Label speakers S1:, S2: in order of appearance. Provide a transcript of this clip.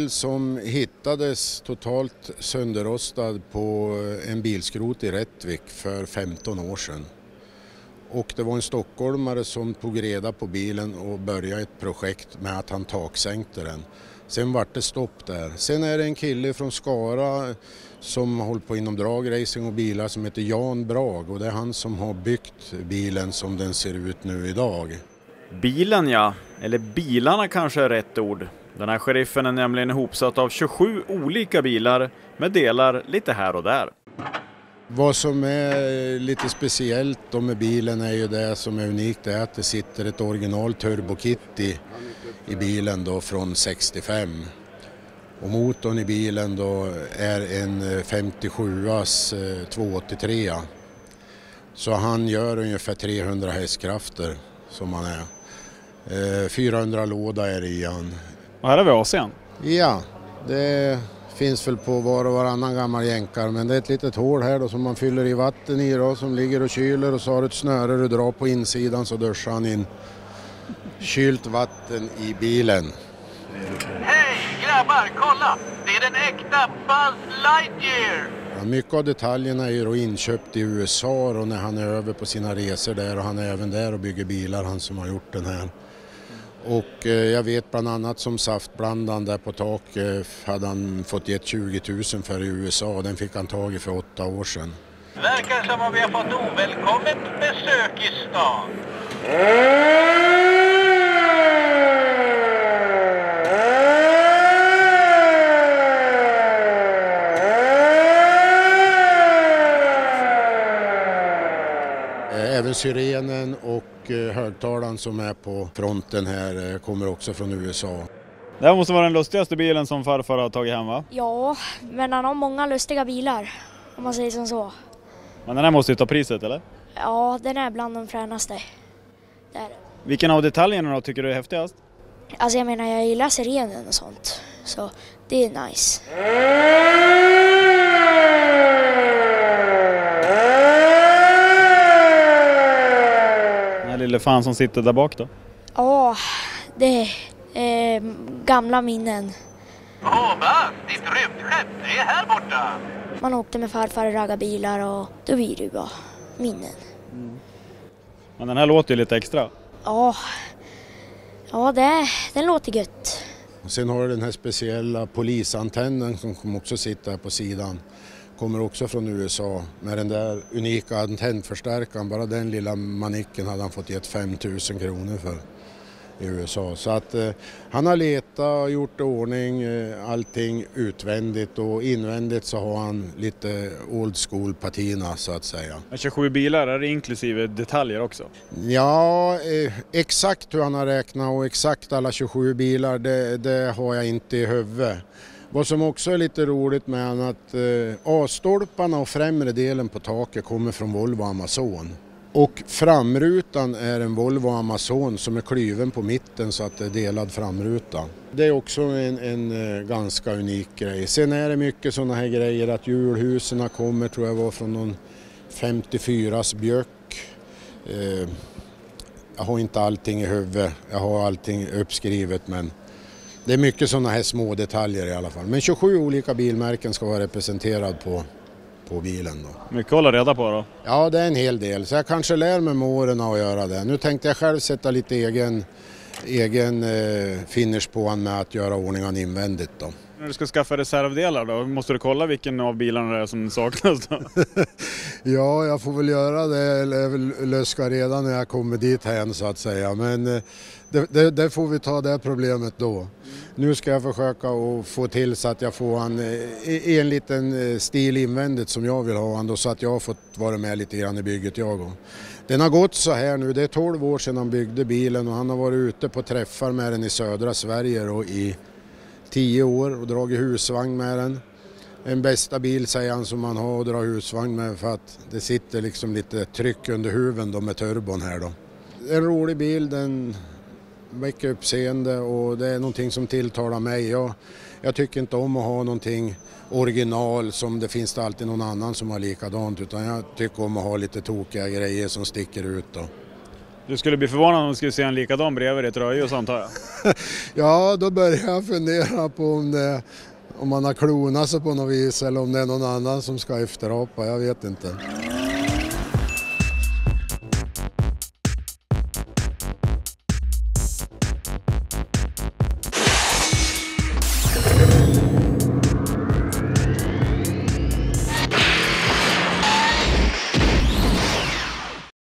S1: bil som hittades totalt sönderrostad på en bilskrot i Rättvik för 15 år sedan. Och det var en stockholmare som tog reda på bilen och började ett projekt med att han taksänkte den. Sen var det stopp där. Sen är det en kille från Skara som håller på inom dragracing och bilar som heter Jan Brag, och det är han som har byggt bilen som den ser ut nu idag.
S2: Bilen, ja. Eller bilarna kanske är rätt ord. Den här sheriffen är nämligen ihopsatt av 27 olika bilar med delar lite här och där.
S1: Vad som är lite speciellt då med bilen är ju det som är unikt, är att det sitter ett original turbokit i bilen då från 65. Och motorn i bilen då är en 57as 283. Så han gör ungefär 300 hästkrafter som han är. 400 låda är i han.
S2: Och här har vi AC:n.
S1: Ja, det finns väl på var och varannan gammal jänkar, men det är ett litet hål här då som man fyller i vatten i då, som ligger och kyler, och så har du ett snöre du drar på insidan så duschar han in kylt vatten i bilen.
S3: Hej grabbar, kolla! Det är den äkta Buzz Lightyear!
S1: Ja, mycket av detaljerna är ju då inköpt i USA och när han är över på sina resor där, och han är även där och bygger bilar, han som har gjort den här. Och jag vet bland annat som saftblandaren där på tak hade han fått gett 20 000 för i USA, och den fick han tag i för 8 år sedan.
S3: Verkar som om vi har fått ovälkommet besök i stan.
S1: Även syrenen och högtalaren som är på fronten här kommer också från USA.
S2: Det här måste vara den lustigaste bilen som farfar har tagit hem, va?
S4: Ja, men han har många lustiga bilar, om man säger som så.
S2: Men den här måste ju ta priset, eller?
S4: Ja, den är bland de fränaste. Där.
S2: Vilken av detaljerna då tycker du är häftigast?
S4: Alltså jag menar, jag gillar sirenen och sånt. Så det är nice.
S2: Den här lille fan som sitter där bak då?
S4: Ja, det är gamla minnen.
S3: Buzz, ditt rymdskepp, det är här borta.
S4: Man åkte med farfar och ragga bilar, och då blir det ju bara minnen.
S2: Men den här låter ju lite extra.
S4: Ja, den låter gött.
S1: Och sen har du den här speciella polisantennen som kommer också sitta här på sidan. Kommer också från USA med den där unika antennförstärkaren. Bara den lilla manicken hade han fått gett 5 000 kronor för i USA. Så att han har letat och gjort i ordning allting utvändigt, och invändigt så har han lite old school patina så att säga.
S2: Men 27 bilar, är det inklusive detaljer också?
S1: Ja, exakt hur han har räknat och exakt alla 27 bilar det har jag inte i huvudet. Vad som också är lite roligt med är att A-stolparna och främre delen på taket kommer från Volvo Amazon. Och framrutan är en Volvo Amazon som är klyven på mitten så att det är delad framruta. Det är också en ganska unik grej. Sen är det mycket sådana här grejer att hjulhusen kommer, tror jag var från någon 54s Björk. Jag har inte allting i huvudet, jag har allting uppskrivet, men det är mycket sådana här små detaljer i alla fall. Men 27 olika bilmärken ska vara representerad på bilen då.
S2: Mycket att hålla reda på då?
S1: Ja, det är en hel del. Så jag kanske lär mig med åren att göra det. Nu tänkte jag själv sätta lite egen finish på han med att göra ordningen invändigt då.
S2: När du ska skaffa reservdelar då, måste du kolla vilken av bilarna det är som saknas då?
S1: Ja, jag får väl göra det, eller löska redan när jag kommer dit här så att säga. Men det får vi ta det problemet då. Nu ska jag försöka att få till så att jag får en liten stil invändigt som jag vill ha då, så att jag har fått vara med lite grann i bygget jag också. Den har gått så här nu, det är 12 år sedan han byggde bilen, och han har varit ute på träffar med den i södra Sverige och i 10 år och dragit husvagn med den. En bästa bil säger han som man har att dra husvagn med, för att det sitter liksom lite tryck under huven då med turbon här då. En rolig bil, den väcker uppseende och det är någonting som tilltalar mig. Jag tycker inte om att ha någonting original som det finns alltid någon annan som har likadant, utan jag tycker om att ha lite tokiga grejer som sticker ut då.
S2: Du skulle bli förvånad om du skulle se en likadan bredvid ditt rödljus, antar jag.
S1: Ja, då börjar jag fundera på om man har klonat sig på något vis eller om det är någon annan som ska efterapa, jag vet inte.